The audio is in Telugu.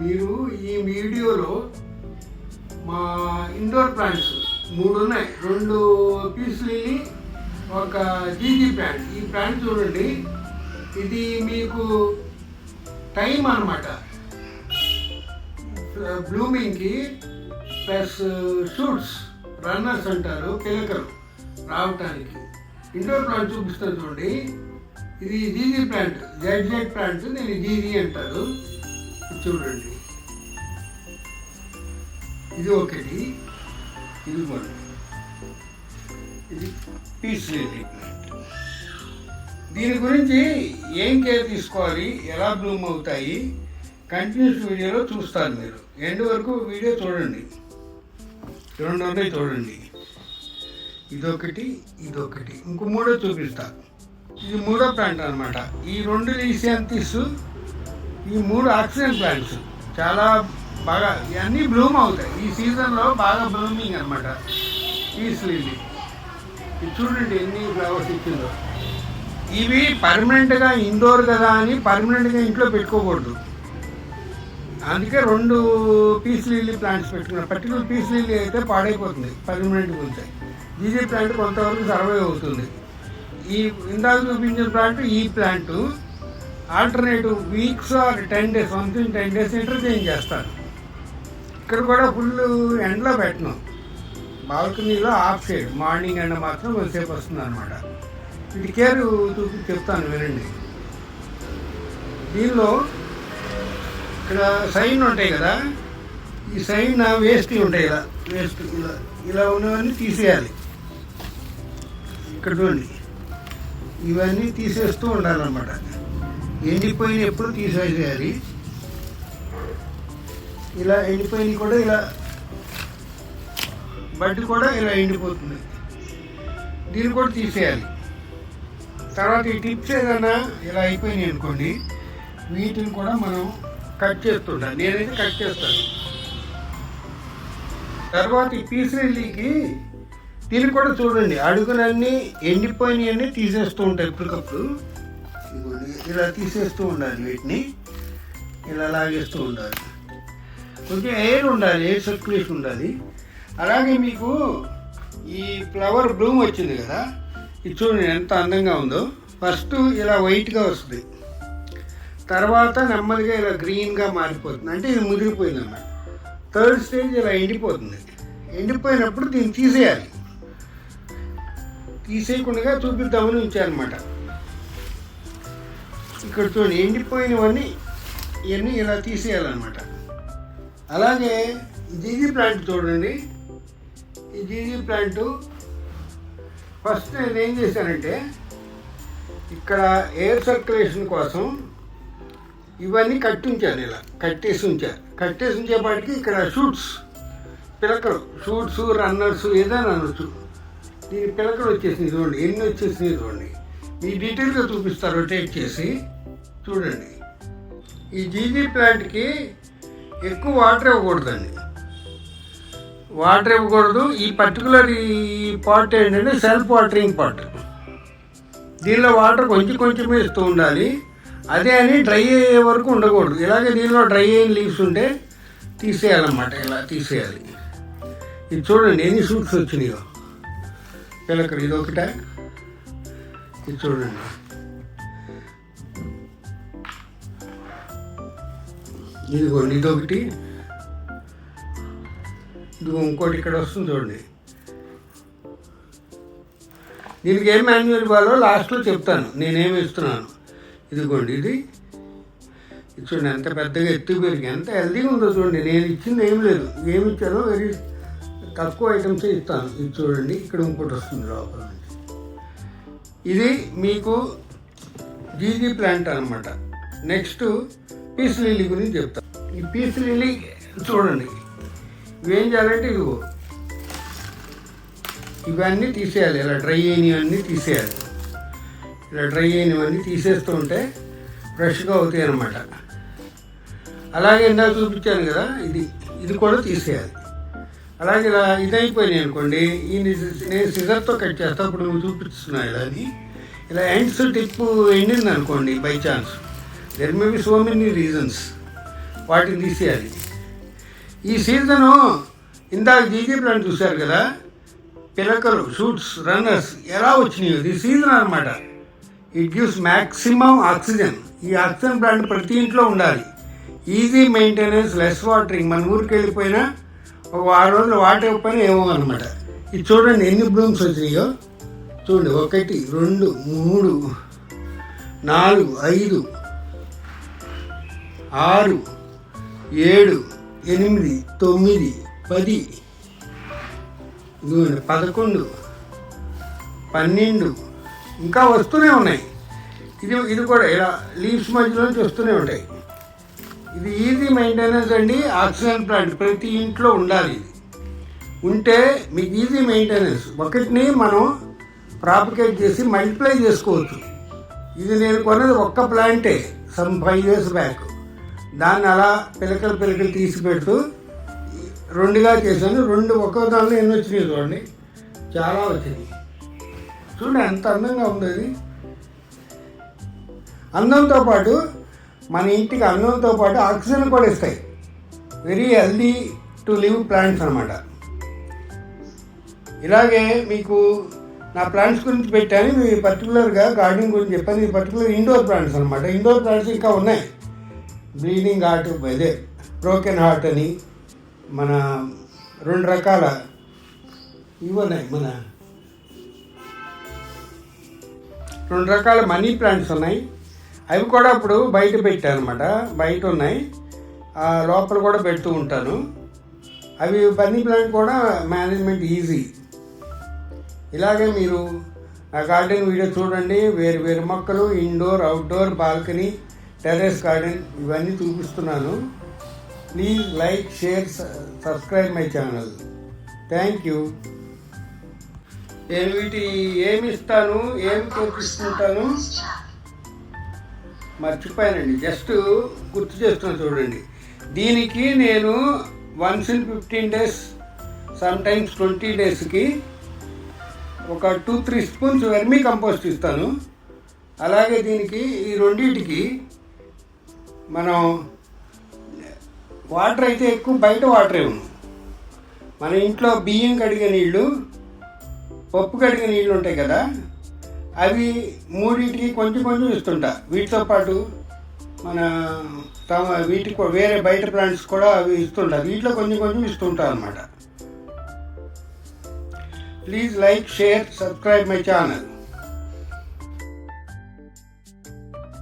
మీరు ఈ వీడియోలో మా ఇండోర్ ప్లాంట్స్ 3 ఉన్నాయి. 2 పీస్ లిల్లీ, ఒక జీజీ ప్లాంట్. ఈ ప్లాంట్ చూడండి, ఇది మీకు టైం అన్నమాట బ్లూమింగ్కి, ప్లస్ షూట్స్ రన్నర్స్ అంటారు, పిలకలు రావటానికి. ఇండోర్ ప్లాంట్ చూపిస్తాను చూడండి. ఇది జీజీ ప్లాంట్, జెడ్ ప్లాంట్, దీన్ని జీజీ అంటారు. చూడండి, ఇది ఒకటి, ఇది కూడా, ఇది పీస్ లిల్లీ ప్లాంట్. దీని గురించి ఏం కేర్ తీసుకోవాలి, ఎలా బ్లూమ్ అవుతాయి, కంటిన్యూస్ వీడియోలో చూస్తారు. మీరు ఎండ్ వరకు వీడియో చూడండి. 2 ఉన్నాయి చూడండి, ఇదొకటి, ఇదొకటి, ఇంకో 3 చూపిస్తా. ఇది 3వ ప్లాంట్ అనమాట. ఈ 2 లీసియాంతిస్, ఈ 3 ఆక్సిజన్ ప్లాంట్స్ చాలా బాగా ఇవన్నీ బ్లూమ్ అవుతాయి ఈ సీజన్లో, బాగా బ్లూమింగ్ అనమాట. పీస్ లిల్లీ ఇది చూడండి ఎన్ని ఫ్లవర్స్ ఇచ్చిందో. ఇవి పర్మనెంట్గా ఇండోర్ కదా అని పర్మనెంట్గా ఇంట్లో పెట్టుకోకూడదు. అందుకే 2 పీస్ లిల్లీ ప్లాంట్స్ పెట్టుకున్నారు. పర్టికులర్ పీస్ లిల్లీ అయితే పాడైపోతుంది, పర్మనెంట్గా ఉంటాయి. జీజీ ప్లాంట్ కొంతవరకు సర్వైవ్ అవుతుంది. ఈ ఇందాక చూపించిన ప్లాంట్, ఈ plant alternative weeks or 10 days, 10 days interchange చేస్తాను. ఇక్కడ కూడా ఫుల్ ఎండలో పెట్టను, బాల్కనీలో ఆఫ్ షేడ్, మార్నింగ్ ఎండ మాత్రం కొంతసేపు వస్తుంది అనమాట. ఇది కేర్ చెప్తాను వినండి. దీనిలో ఇక్కడ సైన్ ఉంటాయి కదా, ఈ సైన్ వేస్ట్ ఉంటాయి కదా, వేస్ట్ ఇలా ఉన్నవన్నీ తీసేయాలి. ఇక్కడ చూడండి, ఇవన్నీ తీసేస్తూ ఉండాలన్నమాట. ఎండిపోయిన ఎప్పుడు తీసేసేయాలి. ఇలా ఎండిపోయినవి కూడా, ఇలా బడ్డి కూడా ఇలా ఎండిపోతుంది, దీన్ని కూడా తీసేయాలి. తర్వాత ఈ టిప్స్ ఏదైనా ఇలా అయిపోయినాయి అనుకోండి, వీటిని కూడా మనం కట్ చేస్తుంటాం. నేనైతే కట్ చేస్తాను. తర్వాత ఈ పీస్ లిల్లీకి దీన్ని కూడా చూడండి, అడుగునన్నీ ఎండిపోయినవన్నీ తీసేస్తూ ఉంటాయి ఎప్పటికప్పుడు. ఇలా తీసేస్తూ ఉండాలి, వీటిని ఇలా లాగేస్తూ ఉండాలి. కొంచెం ఎయిర్ ఉండాలి, ఎయిర్ సర్క్యులేషన్ ఉండాలి. అలాగే మీకు ఈ ఫ్లవర్ బ్లూమ్ వచ్చింది కదా, ఇది చూడండి ఎంత అందంగా ఉందో. ఫస్ట్ ఇలా వైట్గా వస్తుంది, తర్వాత నెమ్మదిగా ఇలా గ్రీన్గా మారిపోతుంది, అంటే ఇది ముదిరిపోయింది అన్నమాట. 3rd స్టేజ్ ఇలా ఎండిపోతుంది. ఎండిపోయినప్పుడు దీన్ని తీసేయాలి. తీసేయకుండా చూపిద్దామని ఉంచారనమాట. ఇక్కడ చూడండి, ఎండిపోయినవన్నీ ఇవన్నీ ఇలా తీసేయాలన్నమాట. అలాగే జీజీ ప్లాంట్ చూడండి. ఈ జీజీ ప్లాంట్ ఫస్ట్ నేను ఏం చేశానంటే, ఇక్కడ ఎయిర్ సర్క్యులేషన్ కోసం ఇవన్నీ కట్టించాను, ఇలా కట్టేసి ఉంచేపాటికి ఇక్కడ షూట్స్, పిలకలు, షూట్స్ రన్నర్స్ ఏదైనా అనొచ్చు. దీని పిలకలు వచ్చేసినాయి చూడండి, ఎన్ని వచ్చేసినాయి చూడండి. ఈ డీటెయిల్గా చూపిస్తారు, రొటేట్ చేసి చూడండి. ఈ జీజీ ప్లాంట్కి ఎక్కువ వాటర్ ఇవ్వకూడదండి, వాటర్ ఇవ్వకూడదు. ఈ పర్టికులర్ ఈ పాట్ ఏంటంటే సెల్ఫ్ వాటరింగ్ పాట్. దీనిలో వాటర్ కొంచెమే ఇస్తూ ఉండాలి. అదే అని డ్రై అయ్యే వరకు ఉండకూడదు. ఇలాగే దీనిలో డ్రై అయిన లీవ్స్ ఉంటే తీసేయాలన్నమాట, ఇలా తీసేయాలి. ఇది చూడండి ఎన్ని షూట్స్ వచ్చినాయో పిల్లకలు. ఇది ఒకట, ఇది చూడండి, ఇదిగోండి, ఇదొకటి, ఇదిగో ఇంకోటి ఇక్కడ వస్తుంది చూడండి. దీనికి ఏం మాన్యువల్ ఇవ్వాలో లాస్ట్లో చెప్తాను, నేనేమి ఇస్తున్నాను. ఇదిగోండి, ఇది చూడండి ఎంత పెద్దగా ఎత్తు పెరిగి, ఎంత హెల్దీగా ఉందో చూడండి. నేను ఇచ్చింది ఏం లేదు, ఏమి ఇచ్చానో వెరీ తక్కువ ఐటమ్సే ఇస్తాను. ఇది చూడండి, ఇక్కడ ఇంకోటి వస్తుంది లోపల నుంచి. ఇది మీకు జీజీ ప్లాంట్ అనమాట. నెక్స్ట్ పీస్ లిల్లీ గురించి చెప్తాను. ఈ పీస్ లిల్లీ చూడండి, ఇవేం చేయాలంటే ఇదిగో ఇవన్నీ తీసేయాలి, ఇలా డ్రై అయినవన్నీ తీసేయాలి. ఇలా డ్రై అయినవన్నీ తీసేస్తూ ఉంటే ఫ్రెష్గా అవుతాయి అన్నమాట. అలాగే ఇందాక చూపించాను కదా, ఇది కూడా తీసేయాలి. అలాగే ఇలా ఇదైపోయినాయి అనుకోండి, నేను సిజర్తో కట్ చేస్తా. అప్పుడు నువ్వు చూపిస్తున్నా ఇలా అని, ఇలా ఎండ్స్ టిప్ ఎండింది అనుకోండి by chance, there may be so many reasons. వాటిని తీసేయాలి. ఈ సీజను ఇందాక జీజీ ప్లాంట్ చూశారు కదా, పిలకలు, షూట్స్, రన్నర్స్ ఎలా వచ్చినాయో, ఇది సీజన్ అనమాట. It gives maximum oxygen. ఈ ఆక్సిజన్ ప్లాంట్ ప్రతి ఇంట్లో ఉండాలి. Easy maintenance, less watering. మన ఊరికి వెళ్ళిపోయినా ఒక 6 రోజులు వాటర్ ఇవ్వకపోయినా ఏమో అనమాట. ఇది చూడండి ఎన్ని బ్లూమ్స్ వచ్చినాయో చూడండి. 1 2 3 4 5 6 7 8 9 10 11 12 ఇంకా వస్తూనే ఉన్నాయి. ఇది కూడా ఇలా లీవ్స్ మధ్యలోంచి వస్తూనే ఉంటాయి. ఇది ఈజీ మెయింటెనెన్స్ అండి. ఆక్సిజన్ ప్లాంట్ ప్రతి ఇంట్లో ఉండాలి. ఇది ఉంటే మీకు ఈజీ మెయింటెనెన్స్. ఒకటిని మనం ప్రాపగేట్ చేసి మల్టిప్లై చేసుకోవచ్చు. ఇది నేను కొన్నది ఒక్క ప్లాంటే, సమ్ 5 years బ్యాక్. దాన్ని అలా పిలకలు తీసి పెడుతూ 2గా చేశాను. 2 ఒక్కో దానిలో ఎన్ని వచ్చినాయి చూడండి, చాలా వచ్చినాయి. చూడండి ఎంత అందంగా ఉంది. అది అందంతో పాటు మన ఇంటికి అందంతో పాటు ఆక్సిజన్ కూడా ఇస్తాయి. Very healthy to live plants అనమాట. ఇలాగే మీకు నా ప్లాంట్స్ గురించి పెట్టాను. ఇవి పర్టికులర్గా గార్డెనింగ్ గురించి చెప్పాను. ఇది పర్టికులర్ ఇండోర్ ప్లాంట్స్ అనమాట. ఇండోర్ ప్లాంట్స్ ఇంకా ఉన్నాయి. బ్లీడింగ్ హార్ట్, అదే బ్రోకెన్ హార్ట్ అని మన 2 రకాల ఇవి ఉన్నాయి. మన 2 రకాల మనీ ప్లాంట్స్ ఉన్నాయి. అవి కూడా ఇప్పుడు బయట పెట్టాను అనమాట. బయట ఉన్నాయి, లోపల కూడా పెడుతూ ఉంటాను. అవి మనీ ప్లాంట్ కూడా మేనేజ్మెంట్ ఈజీ. ఇలాగే మీరు నా గార్డెన్ వీడియో చూడండి. వేరు మొక్కలు, indoor, outdoor, balcony, terrace garden ఇవన్నీ చూపిస్తున్నాను. Please like, share, subscribe my channel. Thank you. నేను వీటి ఏమి ఇస్తాను, ఏమి చూపిస్తుంటాను మర్చిపోయానండి. జస్ట్ గుర్తు చేస్తున్నాను చూడండి. దీనికి నేను once in 15 days, sometimes 20 daysకి ఒక 2-3 spoons వెర్మీ కంపోస్ట్ ఇస్తాను. అలాగే దీనికి ఈ రెండింటికి మనం వాటర్ అయితే ఎక్కువ బయట వాటర్ ఇవ్వను. మన ఇంట్లో బియ్యం కడిగే నీళ్ళు, పప్పు కడిగే నీళ్ళు ఉంటాయి కదా, అవి 3టికి కొంచెం ఇస్తుంటా. వీటితో పాటు మన వీటికి వేరే బయట ప్లాంట్స్ కూడా అవి ఇస్తుంటా. వీటిలో కొంచెం ఇస్తుంటా అనమాట. Please like, share, subscribe my channel.